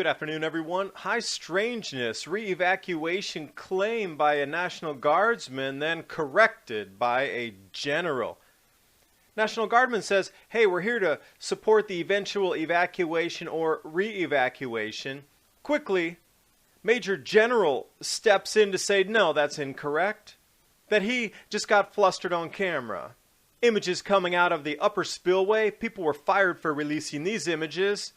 Good afternoon, everyone. High strangeness, re-evacuation claim by a National Guardsman, then corrected by a general. National Guardman says, hey, we're here to support the eventual evacuation or re-evacuation. Quickly, Major General steps in to say, no, that's incorrect. That he just got flustered on camera. Images coming out of the upper spillway. People were fired for releasing these images.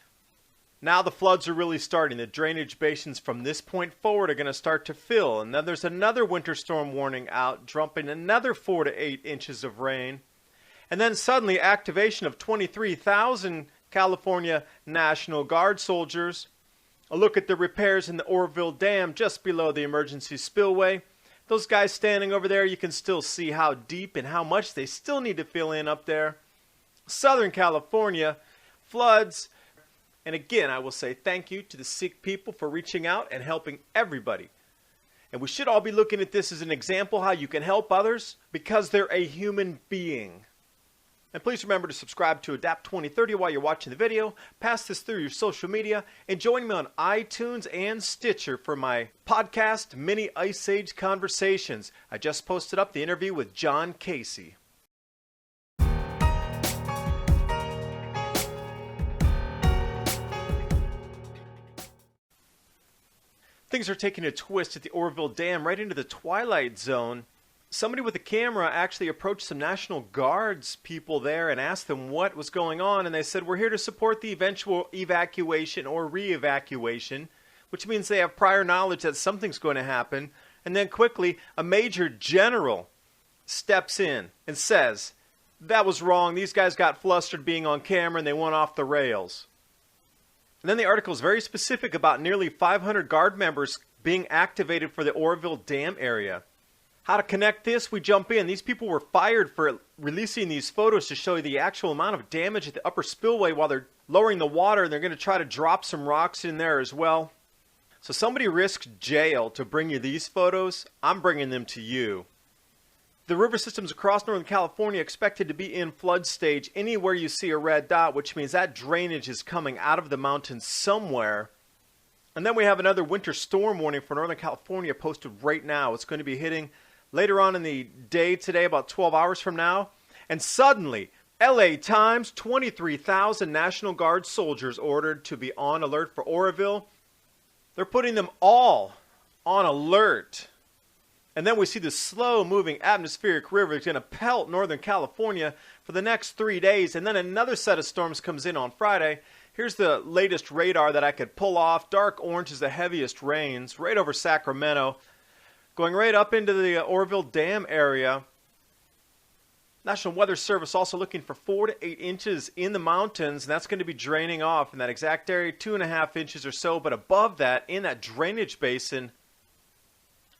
Now the floods are really starting. The drainage basins from this point forward are going to start to fill. And then there's another winter storm warning out, dumping another 4 to 8 inches of rain. And then suddenly activation of 23,000 California National Guard soldiers. A look at the repairs in the Oroville Dam just below the emergency spillway. Those guys standing over there, you can still see how deep and how much they still need to fill in up there. Southern California, floods. And again, I will say thank you to the Sikh people for reaching out and helping everybody. And we should all be looking at this as an example how you can help others because they're a human being. And please remember to subscribe to Adapt 2030 while you're watching the video. Pass this through your social media. And join me on iTunes and Stitcher for my podcast, Mini Ice Age Conversations. I just posted up the interview with John Casey. Things are taking a twist at the Oroville Dam right into the twilight zone. Somebody with a camera actually approached some National Guards people there and asked them what was going on, and they said, we're here to support the eventual evacuation or re-evacuation, which means they have prior knowledge that something's going to happen. And then quickly, a Major General steps in and says, that was wrong, these guys got flustered being on camera and they went off the rails. And then the article is very specific about nearly 500 Guard members being activated for the Oroville Dam area. How to connect this? We jump in. These people were fired for releasing these photos to show you the actual amount of damage at the upper spillway while they're lowering the water, and they're going to try to drop some rocks in there as well. So somebody risked jail to bring you these photos. I'm bringing them to you. The river systems across Northern California expected to be in flood stage anywhere you see a red dot, which means that drainage is coming out of the mountains somewhere. And then we have another winter storm warning for Northern California posted right now. It's going to be hitting later on in the day today, about 12 hours from now. And suddenly, LA Times, 23,000 National Guard soldiers ordered to be on alert for Oroville. They're putting them all on alert. And then we see the slow-moving atmospheric river is going to pelt Northern California for the next 3 days. And then another set of storms comes in on Friday. Here's the latest radar that I could pull off. Dark orange is the heaviest rains right over Sacramento, going right up into the Oroville Dam area. National Weather Service also looking for 4 to 8 inches in the mountains, and that's going to be draining off in that exact area, 2.5 inches or so. But above that, in that drainage basin,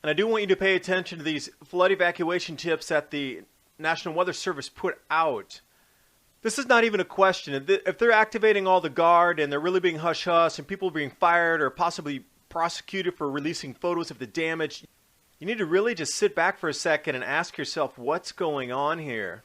and I do want you to pay attention to these flood evacuation tips that the National Weather Service put out. This is not even a question. If they're activating all the guard and they're really being hush-hush and people are being fired or possibly prosecuted for releasing photos of the damage, you need to really just sit back for a second and ask yourself what's going on here.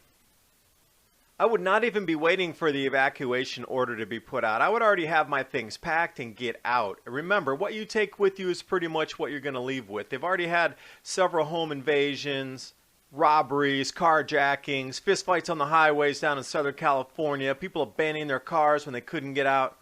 I would not even be waiting for the evacuation order to be put out. I would already have my things packed and get out. Remember, what you take with you is pretty much what you're going to leave with. They've already had several home invasions, robberies, carjackings, fistfights on the highways down in Southern California, people abandoning their cars when they couldn't get out.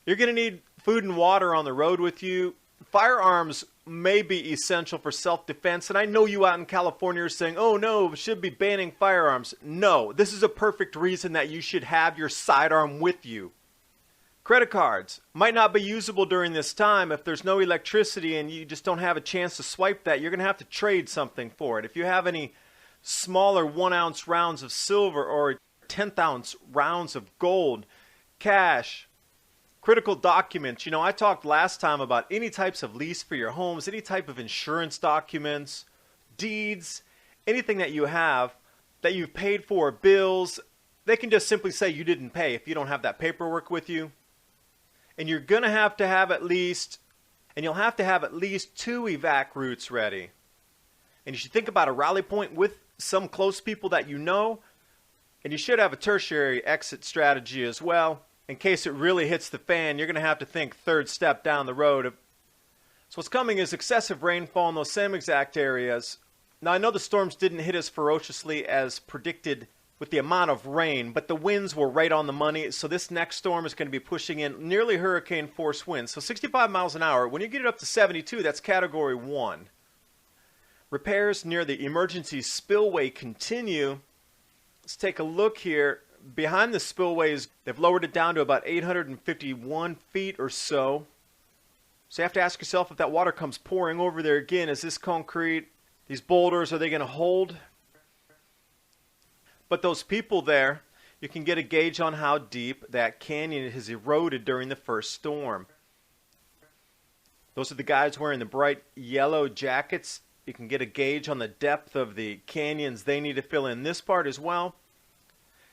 You're going to need food and water on the road with you. Firearms may be essential for self-defense, and I know you out in California are saying, oh no, we should be banning firearms. No, this is a perfect reason that you should have your sidearm with you. Credit cards might not be usable during this time. If there's no electricity and you just don't have a chance to swipe that, you're going to have to trade something for it. If you have any smaller 1-ounce rounds of silver or 10th-ounce rounds of gold, cash, critical documents. You know, I talked last time about any types of lease for your homes, any type of insurance documents, deeds, anything that you have that you've paid for, bills. They can just simply say you didn't pay if you don't have that paperwork with you. And you're going to have at least, and you'll have to have at least 2 evac routes ready. And you should think about a rally point with some close people that you know. And you should have a tertiary exit strategy as well. in case it really hits the fan, you're going to have to think third step down the road. So what's coming is excessive rainfall in those same exact areas. Now, I know the storms didn't hit as ferociously as predicted with the amount of rain, but the winds were right on the money. So this next storm is going to be pushing in nearly hurricane force winds. So 65 miles an hour. When you get it up to 72, that's category 1. Repairs near the emergency spillway continue. Let's take a look here. Behind the spillways, they've lowered it down to about 851 feet or so. So you have to ask yourself, if that water comes pouring over there again, is this concrete, these boulders, are they going to hold? But those people there, you can get a gauge on how deep that canyon has eroded during the first storm. Those are the guys wearing the bright yellow jackets. You can get a gauge on the depth of the canyons they need to fill in this part as well.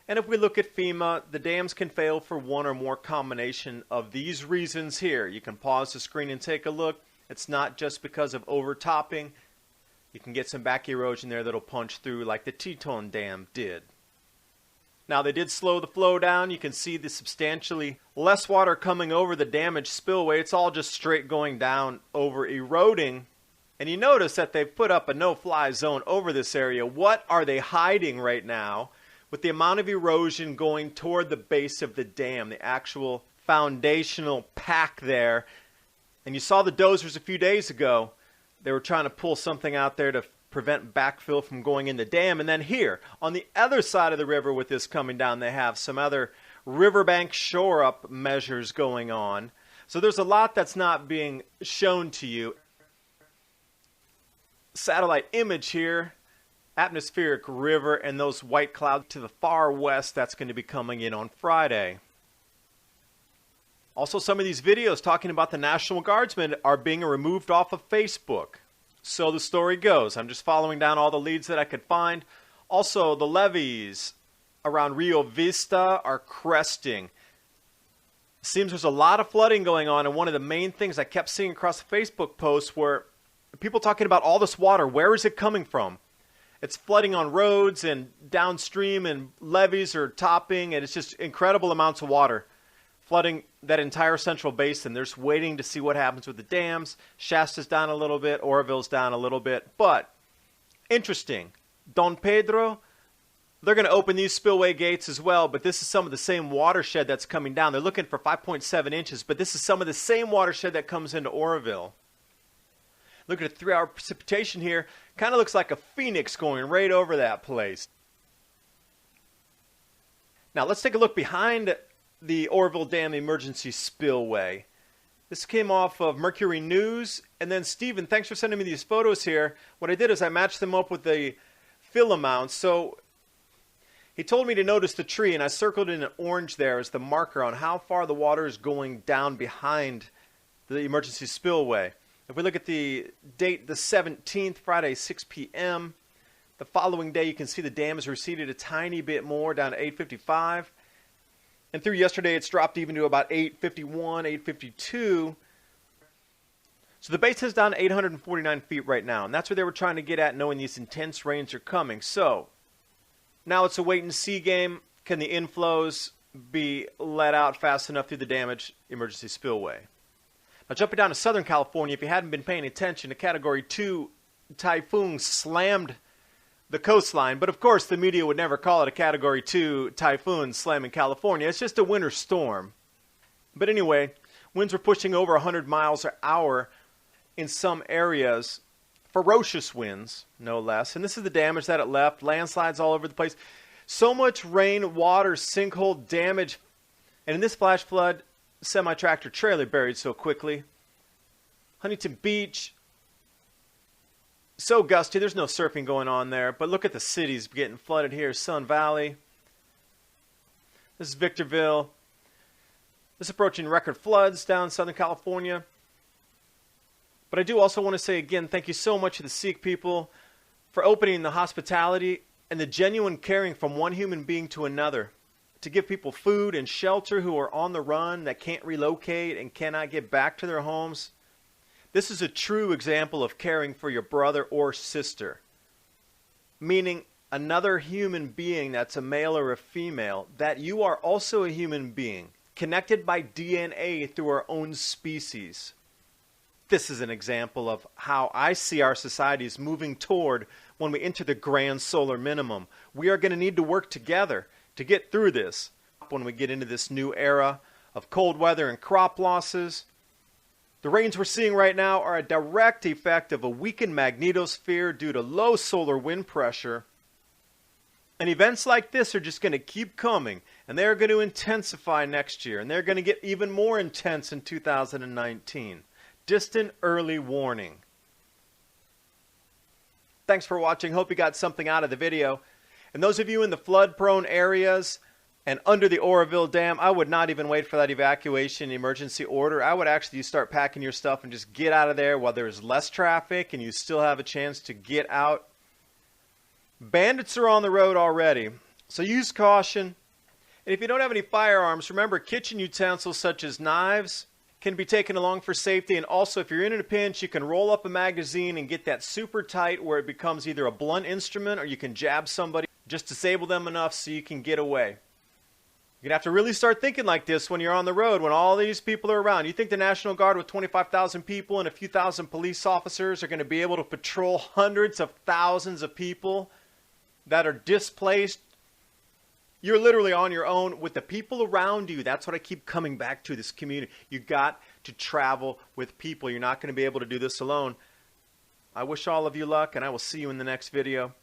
And if we look at FEMA, the dams can fail for one or more combination of these reasons here. You can pause the screen and take a look. It's not just because of overtopping. You can get some back erosion there that'll punch through like the Teton Dam did. Now, they did slow the flow down. You can see the substantially less water coming over the damaged spillway. It's all just straight going down over eroding. And you notice that they've put up a no-fly zone over this area. What are they hiding right now? With the amount of erosion going toward the base of the dam, the actual foundational pack there. And you saw the dozers a few days ago. They were trying to pull something out there to prevent backfill from going in the dam. And then here, on the other side of the river with this coming down, they have some other riverbank shore-up measures going on. So there's a lot that's not being shown to you. Satellite image here. Atmospheric river and those white clouds to the far west, that's going to be coming in on Friday. Also, some of these videos talking about the National Guardsmen are being removed off of Facebook. So the story goes. I'm just following down all the leads that I could find. Also, the levees around Rio Vista are cresting. Seems there's a lot of flooding going on, and one of the main things I kept seeing across the Facebook posts were people talking about all this water. Where is it coming from? It's flooding on roads and downstream, and levees are topping, and it's just incredible amounts of water flooding that entire central basin. They're just waiting to see what happens with the dams. Shasta's down a little bit, Oroville's down a little bit, but interesting. Don Pedro, they're going to open these spillway gates as well, but this is some of the same watershed that's coming down. They're looking for 5.7 inches, but this is some of the same watershed that comes into Oroville. Look at the 3-hour precipitation here. Kind of looks like a phoenix going right over that place. Now let's take a look behind the Oroville Dam emergency spillway. This came off of Mercury News. And then Stephen, thanks for sending me these photos here. What I did is I matched them up with the fill amounts. So he told me to notice the tree, and I circled in orange there as the marker on how far the water is going down behind the emergency spillway. If we look at the date, the 17th, Friday, 6 p.m., the following day, you can see the dam has receded a tiny bit more, down to 855. And through yesterday, it's dropped even to about 851, 852. So the base is down to 849 feet right now. And that's what they were trying to get at, knowing these intense rains are coming. So now it's a wait-and-see game. Can the inflows be let out fast enough through the damaged emergency spillway? Now, jumping down to Southern California, if you hadn't been paying attention, a Category 2 typhoon slammed the coastline. But, of course, the media would never call it a Category 2 typhoon slamming California. It's just a winter storm. But anyway, winds were pushing over 100 miles an hour in some areas. Ferocious winds, no less. And this is the damage that it left. Landslides all over the place. So much rain, water, sinkhole damage. And in this flash flood, semi-tractor trailer buried so quickly. Huntington Beach, so gusty. There's no surfing going on there. But look at the cities getting flooded here. Sun Valley. This is Victorville. This is approaching record floods down in Southern California. But I do also want to say again, thank you so much to the Sikh people for opening the hospitality and the genuine caring from one human being to another, to give people food and shelter who are on the run, that can't relocate and cannot get back to their homes. This is a true example of caring for your brother or sister, meaning another human being that's a male or a female, that you are also a human being. connected by DNA through our own species. This is an example of how I see our societies moving toward when we enter the grand solar minimum. We are going to need to work together to get through this. When we get into this new era of cold weather and crop losses, the rains we're seeing right now are a direct effect of a weakened magnetosphere due to low solar wind pressure. And events like this are just going to keep coming, and they're going to intensify next year, and they're going to get even more intense in 2019. Distant early warning. Thanks for watching. Hope you got something out of the video. And those of you in the flood-prone areas and under the Oroville Dam, I would not even wait for that evacuation emergency order. I would actually start packing your stuff and just get out of there while there's less traffic and you still have a chance to get out. Bandits are on the road already, so use caution. And if you don't have any firearms, remember kitchen utensils such as knives can be taken along for safety. And also, if you're in a pinch, you can roll up a magazine and get that super tight where it becomes either a blunt instrument or you can jab somebody. Just disable them enough so you can get away. You're going to have to really start thinking like this when you're on the road, when all these people are around. You think the National Guard with 25,000 people and a few thousand police officers are going to be able to patrol hundreds of thousands of people that are displaced? You're literally on your own with the people around you. That's what I keep coming back to, this community. You got to travel with people. You're not going to be able to do this alone. I wish all of you luck, and I will see you in the next video.